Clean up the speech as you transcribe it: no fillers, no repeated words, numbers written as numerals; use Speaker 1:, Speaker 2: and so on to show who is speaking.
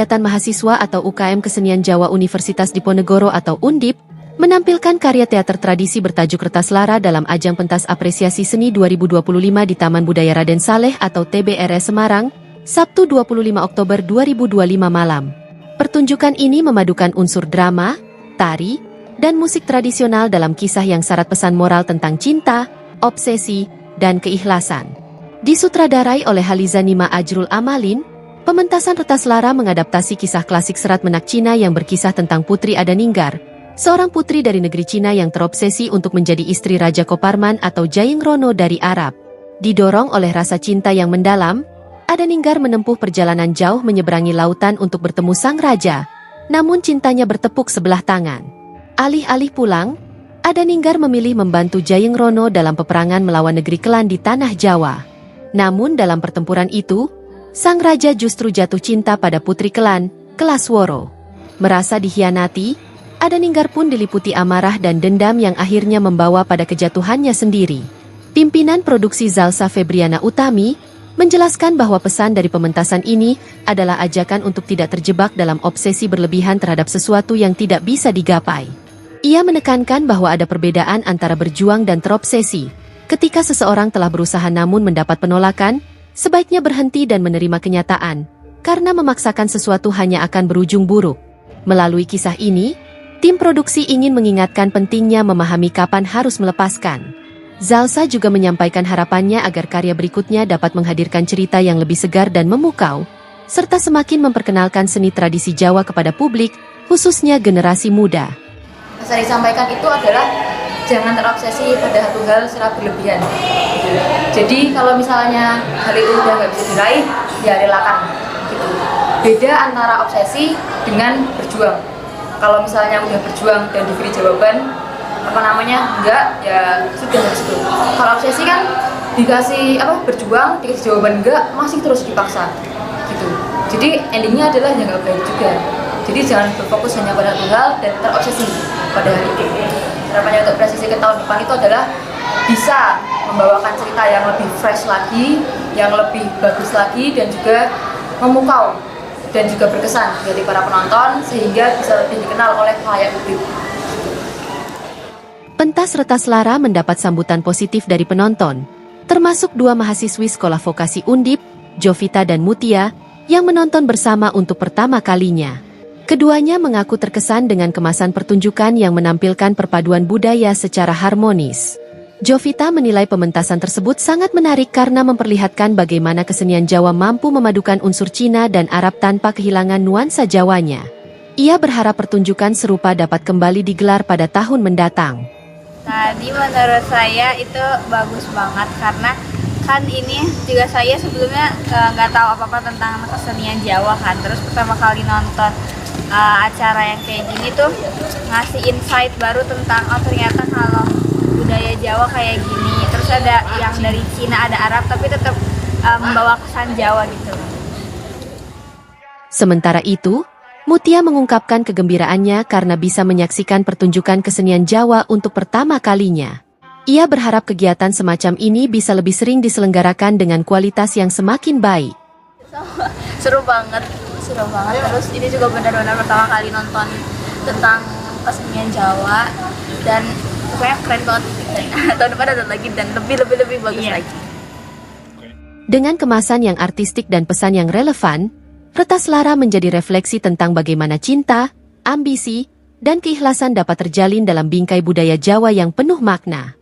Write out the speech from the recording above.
Speaker 1: kegiatan mahasiswa atau UKM Kesenian Jawa Universitas Diponegoro atau Undip, menampilkan karya teater tradisi bertajuk Retas Lara dalam ajang pentas apresiasi seni 2025 di Taman Budaya Raden Saleh atau TBRS Semarang, Sabtu 25 Oktober 2025 malam. Pertunjukan ini memadukan unsur drama, tari, dan musik tradisional dalam kisah yang syarat pesan moral tentang cinta, obsesi, dan keikhlasan. Disutradarai oleh Haliza Nima Ajrul Amalin, pementasan Retas Lara mengadaptasi kisah klasik Serat Menak Cina yang berkisah tentang Putri Adaninggar, seorang putri dari negeri Cina yang terobsesi untuk menjadi istri Raja Koparman atau Jayenggrono dari Arab. Didorong oleh rasa cinta yang mendalam, Adaninggar menempuh perjalanan jauh menyeberangi lautan untuk bertemu sang raja, namun cintanya bertepuk sebelah tangan. Alih-alih pulang, Adaninggar memilih membantu Jayenggrono dalam peperangan melawan negeri Kelan di tanah Jawa. Namun dalam pertempuran itu, sang raja justru jatuh cinta pada putri Kelan, Kelasworo. Merasa dikhianati, Adaninggar pun diliputi amarah dan dendam yang akhirnya membawa pada kejatuhannya sendiri. Pimpinan produksi Zalsa Febriana Utami menjelaskan bahwa pesan dari pementasan ini adalah ajakan untuk tidak terjebak dalam obsesi berlebihan terhadap sesuatu yang tidak bisa digapai. Ia menekankan bahwa ada perbedaan antara berjuang dan terobsesi. Ketika seseorang telah berusaha namun mendapat penolakan, sebaiknya berhenti dan menerima kenyataan, karena memaksakan sesuatu hanya akan berujung buruk. Melalui kisah ini, tim produksi ingin mengingatkan pentingnya memahami kapan harus melepaskan. Zalsa juga menyampaikan harapannya agar karya berikutnya dapat menghadirkan cerita yang lebih segar dan memukau, serta semakin memperkenalkan seni tradisi Jawa kepada publik, khususnya generasi muda.
Speaker 2: Yang saya disampaikan itu adalah jangan terobsesi pada satu hal secara berlebihan. Jadi kalau misalnya hal itu udah nggak bisa diraih, ya relakan. Gitu. Beda antara obsesi dengan berjuang. Kalau misalnya udah berjuang dan diberi jawaban enggak, ya sudah gitu. Kalau obsesi kan dikasih berjuang, dikasih jawaban enggak, masih terus dipaksa gitu. Jadi endingnya adalah yang nggak baik juga. Jadi jangan berfokus hanya pada satu hal dan terobsesi pada hal itu. Harapannya untuk presisi ke tahun depan itu adalah bisa membawakan cerita yang lebih fresh lagi, yang lebih bagus lagi, dan juga memukau dan juga berkesan dari para penonton sehingga bisa lebih dikenal oleh khalayak publik.
Speaker 1: Pentas Retas Lara mendapat sambutan positif dari penonton, termasuk dua mahasiswi Sekolah Vokasi Undip, Jovita dan Mutia, yang menonton bersama untuk pertama kalinya. Keduanya mengaku terkesan dengan kemasan pertunjukan yang menampilkan perpaduan budaya secara harmonis. Jovita menilai pementasan tersebut sangat menarik karena memperlihatkan bagaimana kesenian Jawa mampu memadukan unsur Cina dan Arab tanpa kehilangan nuansa Jawanya. Ia berharap pertunjukan serupa dapat kembali digelar pada tahun mendatang.
Speaker 3: Tadi menurut saya itu bagus banget karena kan ini juga saya sebelumnya nggak tahu apa-apa tentang kesenian Jawa kan, terus pertama kali nonton acara yang kayak gini tuh ngasih insight baru tentang ternyata kalau budaya Jawa kayak gini, terus ada yang dari Cina, ada Arab, tapi tetap membawa kesan Jawa gitu.
Speaker 1: Sementara itu, Mutia mengungkapkan kegembiraannya karena bisa menyaksikan pertunjukan kesenian Jawa untuk pertama kalinya. Ia berharap kegiatan semacam ini bisa lebih sering diselenggarakan dengan kualitas yang semakin baik.
Speaker 3: Seru banget. Terus ini juga benar-benar pertama kali nonton tentang kesenian Jawa dan pokoknya keren banget. Tahun depan ada lagi dan lebih bagus lagi.
Speaker 1: Dengan kemasan yang artistik dan pesan yang relevan, Retas Lara menjadi refleksi tentang bagaimana cinta, ambisi, dan keikhlasan dapat terjalin dalam bingkai budaya Jawa yang penuh makna.